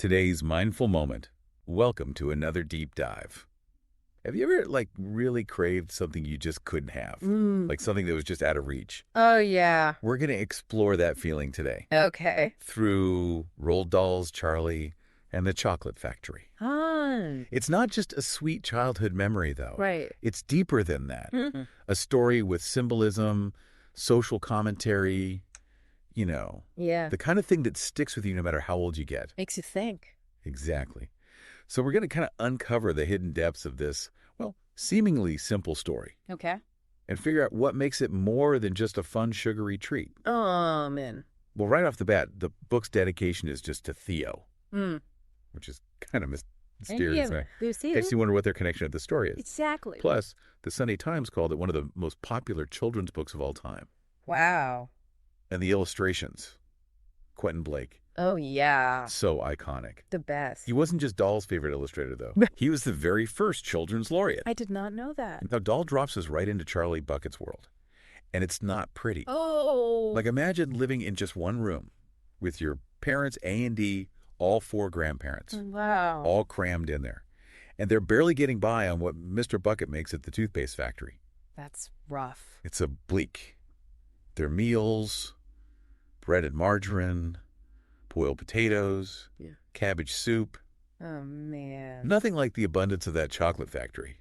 Today's mindful moment. Welcome to another deep dive. Have you ever, really craved something you just couldn't have? Like something that was just out of reach? Oh, yeah. We're going to explore that feeling today Okay. through Roald Dahl's Charlie and the Chocolate Factory. Ah, It's not just a sweet childhood memory, though. right. It's deeper than that. Mhm. A story with symbolism, social commentary, Yeah. the kind of thing that sticks with you no matter how old you get. Makes you think. Exactly. So we're going to kind of uncover the hidden depths of this, seemingly simple story Okay. and figure out what makes it more than just a fun, sugary treat. Man. Well, right off the bat, the book's dedication is just to Theo, Mm. which is kind of mysterious. Right? You see Makes you wonder what their connection to the story is. Exactly. Plus, the Sunday Times called it one of the most popular children's books of all time. Wow. And the illustrations, Quentin Blake, Oh, yeah. so iconic. The best. He wasn't just Dahl's favorite illustrator, though. He was the very first children's laureate. I did not know that. Now, Dahl drops us right into Charlie Bucket's world, and it's not pretty. Oh. Like, imagine living in just one room with your parents, A&D, all four grandparents, Wow. all crammed in there. And they're barely getting by on what Mr. Bucket makes at the toothpaste factory. That's rough. It's a bleak. Their meals, bread and margarine, boiled potatoes, Yeah. cabbage soup. Oh, man. Nothing like the abundance of that chocolate factory,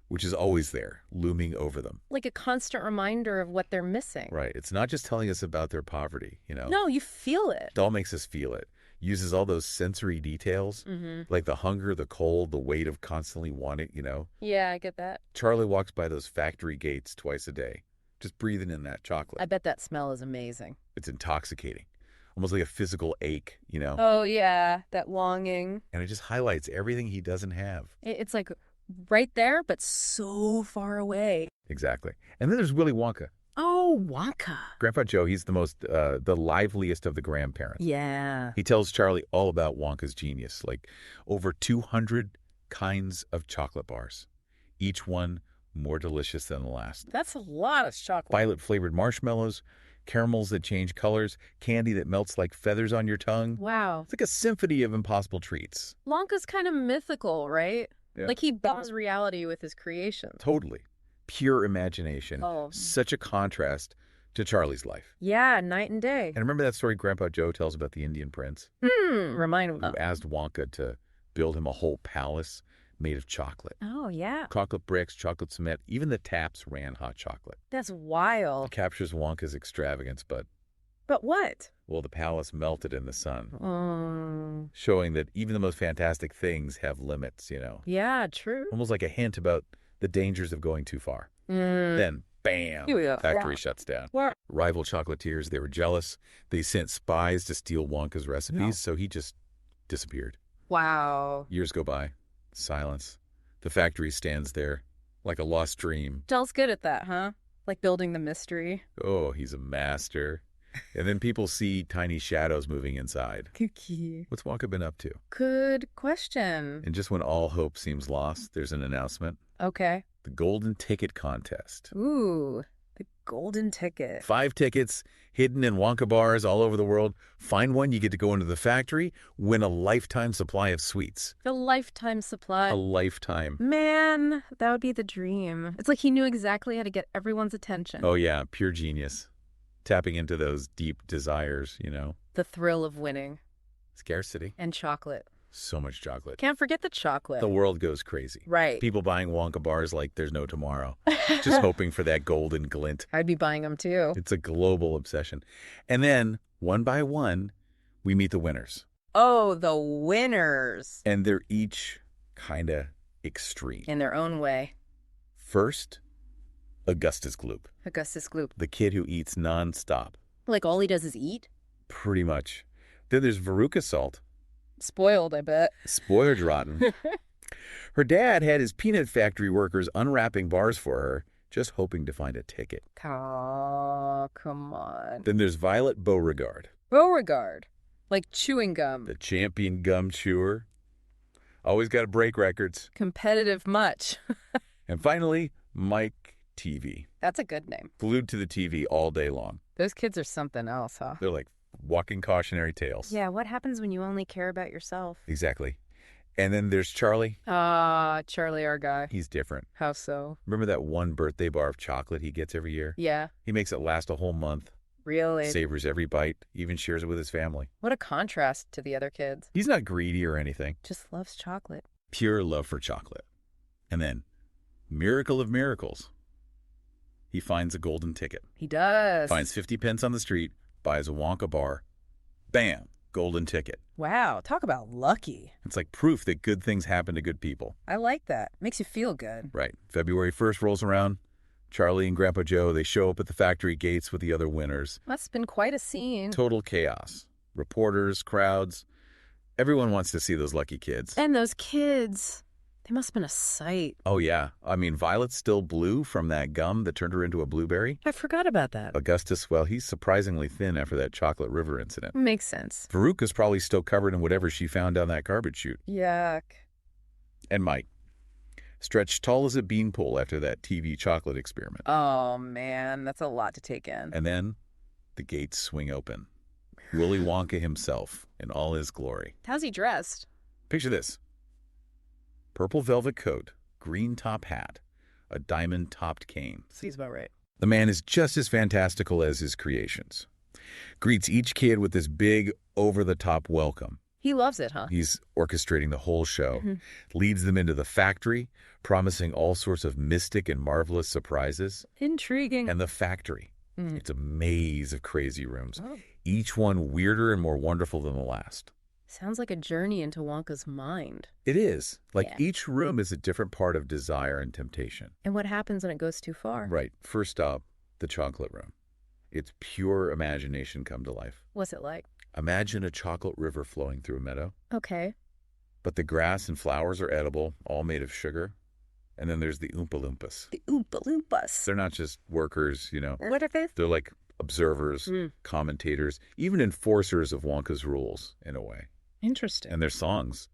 which is always there, looming over them. Like a constant reminder of what they're missing. Right. It's not just telling us about their poverty, No, you feel it. Dahl makes us feel it. Uses all those sensory details, like the hunger, the cold, the weight of constantly wanting, Yeah, I get that. Charlie walks by those factory gates twice a day, just breathing in that chocolate. I bet that smell is amazing. It's intoxicating, almost like a physical ache, Oh, yeah. That longing. And it just highlights everything he doesn't have. It's like right there, but so far away. Exactly. And then there's Willy Wonka. Oh, Wonka. Grandpa Joe, he's the liveliest of the grandparents. Yeah. He tells Charlie all about Wonka's genius, like over 200 kinds of chocolate bars, each one more delicious than the last. That's a lot of chocolate. Violet-flavored marshmallows, caramels that change colors, candy that melts like feathers on your tongue. Wow. It's like a symphony of impossible treats. Wonka's kind of mythical, right? Yeah. Like he bends reality with his creations. Totally. Pure imagination. Oh. Such a contrast to Charlie's life. Yeah, night and day. And remember that story Grandpa Joe tells about the Indian prince Remind me. who asked Wonka to build him a whole palace made of chocolate. Oh, yeah. Chocolate bricks, chocolate cement, even the taps ran hot chocolate. That's It wild. captures Wonka's extravagance, but, But what? well, the palace melted in the sun, Oh. showing that even the most fantastic things have limits, Yeah, true. Almost like a hint about the dangers of going too far. Then, bam, Here we go. factory shuts down. What? Rival chocolatiers, they were jealous. They sent spies to steal Wonka's recipes, so he just disappeared. Wow. Years go by. Silence. The factory stands there like a lost dream. Dahl's good at that, huh? Like building the mystery. Oh, he's a master. And then people see tiny shadows moving inside. Kooky. What's Wonka been up to? Good question. And just when all hope seems lost, there's an announcement. Okay. The Golden Ticket Contest. Ooh, the golden ticket. 5 tickets hidden in Wonka bars all over the world. Find one, you get to go into the factory, win a lifetime supply of sweets. The lifetime supply. A lifetime. Man, that would be the dream. It's like he knew exactly how to get everyone's attention. Oh, yeah, pure genius. Tapping into those deep desires, The thrill of winning. Scarcity. And chocolate. So much chocolate. Can't forget the chocolate. The world goes crazy. Right. People buying Wonka bars like there's no tomorrow, just hoping for that golden glint. I'd be buying them too. It's a global obsession. And then, one by one, we meet the winners. Oh, the winners. And they're each kind of extreme. In their own way. First, Augustus Gloop, Augustus Gloop. the kid who eats nonstop. Like all he does is eat? Pretty much. Then there's Veruca Salt, Spoiled, I bet. spoiled rotten. Her dad had his peanut factory workers unwrapping bars for her, just hoping to find a ticket. Oh, come on. Then there's Violet Beauregard, Beauregard. Like chewing gum. the champion gum chewer. Always got to break records. Competitive much. And finally, Mike TV, That's a good name. glued to the TV all day long. Those kids are something else, huh? They're like walking cautionary tales. Yeah, what happens when you only care about yourself? Exactly. And then there's Charlie. Charlie, our guy. He's different. How so? Remember that one birthday bar of chocolate he gets every year? Yeah. He makes it last a whole month, Really? savors every bite, even shares it with his family. What a contrast to the other kids. He's not greedy or anything. Just loves chocolate. Pure love for chocolate. And then, miracle of miracles, he finds a golden ticket. He does. Finds 50 pence on the street, buys a Wonka bar. Bam! Golden ticket. Wow, talk about lucky. It's like proof that good things happen to good people. I like that. Makes you feel good. Right. February 1st rolls around. Charlie and Grandpa Joe, they show up at the factory gates with the other winners. Must have been quite a scene. Total chaos. Reporters, crowds. Everyone wants to see those lucky kids. And those kids. They must have been a sight. Oh, yeah. I mean, Violet's still blue from that gum that turned her into a blueberry. I forgot about that. Augustus, well, he's surprisingly thin after that chocolate river incident. Makes sense. Veruca's probably still covered in whatever she found down that garbage chute. Yuck. And Mike, stretched tall as a beanpole after that TV chocolate experiment. Oh, man, that's a lot to take in. And then the gates swing open. Willy Wonka himself in all his glory. How's he dressed? Picture this. Purple velvet coat, green top hat, a diamond-topped cane. Seems about right. The man is just as fantastical as his creations. Greets each kid with this big, over-the-top welcome. He loves it, huh? He's orchestrating the whole show, leads them into the factory, promising all sorts of mystic and marvelous surprises. Intriguing. And the factory. It's a maze of crazy rooms, Oh. each one weirder and more wonderful than the last. Sounds like a journey into Wonka's mind. It is. Like Yeah. each room is a different part of desire and temptation. And what happens when it goes too far? Right. First up, the chocolate room. It's pure imagination come to life. What's it like? Imagine a chocolate river flowing through a meadow, Okay. but the grass and flowers are edible, all made of sugar. And then there's the Oompa Loompas. The Oompa Loompas. They're not just workers, What are they? They're like observers, commentators, even enforcers of Wonka's rules, in a way. Interesting. And their songs.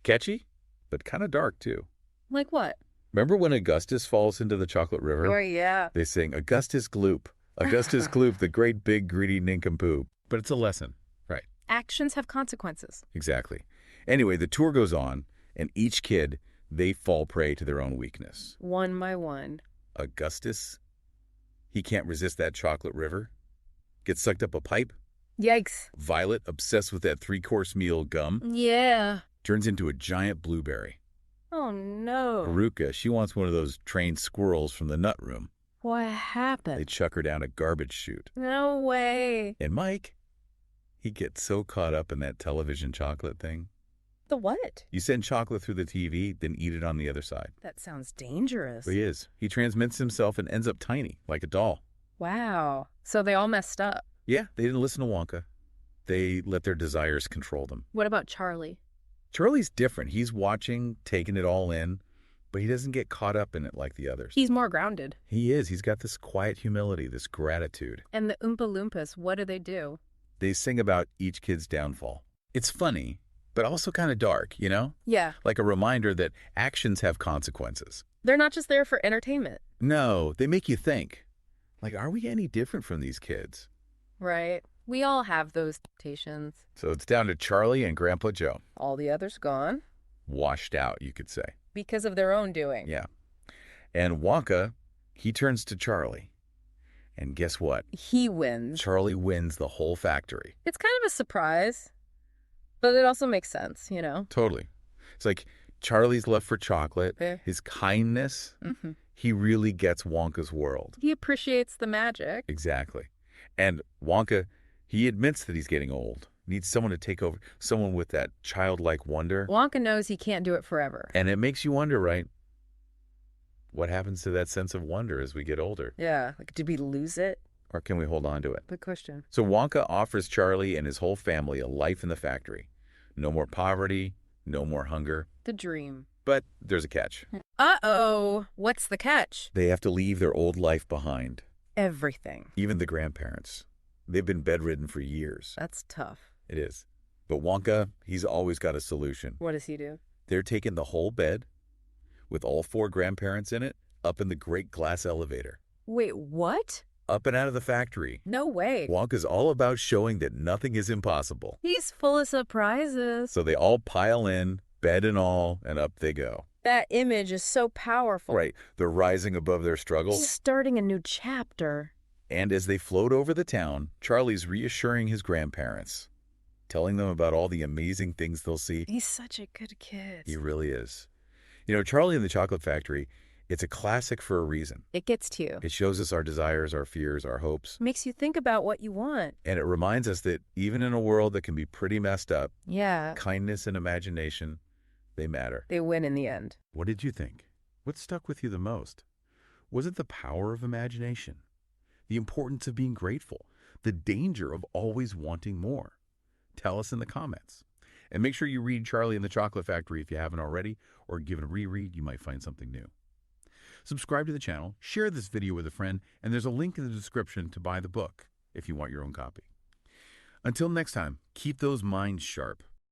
Catchy, but kind of dark, too. Like what? Remember when Augustus falls into the chocolate river? Oh, yeah. They sing, Augustus Gloop. Augustus Gloop, the great big greedy nincompoop. But it's a lesson. Right. Actions have consequences. Exactly. Anyway, the tour goes on, and each kid, they fall prey to their own weakness. One by one. Augustus, he can't resist that chocolate river. Gets sucked up a pipe. Yikes. Violet, obsessed with that three-course meal gum, Yeah. turns into a giant blueberry. Oh, no. Veruca, she wants one of those trained squirrels from the nut room. What They happened? chuck her down a garbage chute. No way. And Mike, he gets so caught up in that television chocolate thing. The what? You send chocolate through the TV, then eat it on the other side. That sounds dangerous. But he is. He transmits himself and ends up tiny, like a doll. Wow. So they all messed up. Yeah, they didn't listen to Wonka. They let their desires control them. What about Charlie? Charlie's different. He's watching, taking it all in, but he doesn't get caught up in it like the others. He's more grounded. He is. He's got this quiet humility, this gratitude. And the Oompa Loompas, what do? They sing about each kid's downfall. It's funny, but also kind of dark, Yeah. Like a reminder that actions have consequences. They're not just there for entertainment. No, they make you think. Like, are we any different from these kids? Right. We all have those temptations. So it's down to Charlie and Grandpa Joe. All the others gone. Washed out, you could say. Because of their own doing. Yeah. And Wonka, he turns to Charlie. And guess what? He wins. Charlie wins the whole factory. It's kind of a surprise. But it also makes sense, Totally. It's like Charlie's love for chocolate, Yeah. his kindness, he really gets Wonka's world. He appreciates the magic. Exactly. And Wonka, he admits that he's getting old. Needs someone to take over, someone with that childlike wonder. Wonka knows he can't do it forever. And it makes you wonder, right? What happens to that sense of wonder as we get older? Yeah. Like, did we lose it? Or can we hold on to it? Good question. So Wonka offers Charlie and his whole family a life in the factory. No more poverty, no more hunger. The dream. But there's a catch. Uh-oh. What's the catch? They have to leave their old life behind. Everything. Even the grandparents. They've been bedridden for years. That's tough. It is. But Wonka, he's always got a solution. What does he do? They're taking the whole bed, with all 4 grandparents in it, up in the great glass elevator. Wait, what? Up and out of the factory. No way. Wonka's all about showing that nothing is impossible. He's full of surprises. So they all pile in, bed and all, and up they go. That image is so powerful. Right, they're rising above their struggles. He's starting a new chapter. And as they float over the town, Charlie's reassuring his grandparents, telling them about all the amazing things they'll see. He's such a good kid. He really is. You know, Charlie and the Chocolate Factory, it's a classic for a reason. It gets to you. It shows us our desires, our fears, our hopes. Makes you think about what you want. And it reminds us that even in a world that can be pretty messed up, Yeah. kindness and imagination, they matter. They win in the end. What did you think? What stuck with you the most? Was it the power of imagination? The importance of being grateful? The danger of always wanting more? Tell us in the comments. And make sure you read Charlie and the Chocolate Factory if you haven't already, or give it a reread. You might find something new. Subscribe to the channel, share this video with a friend, and there's a link in the description to buy the book if you want your own copy. Until next time, keep those minds sharp.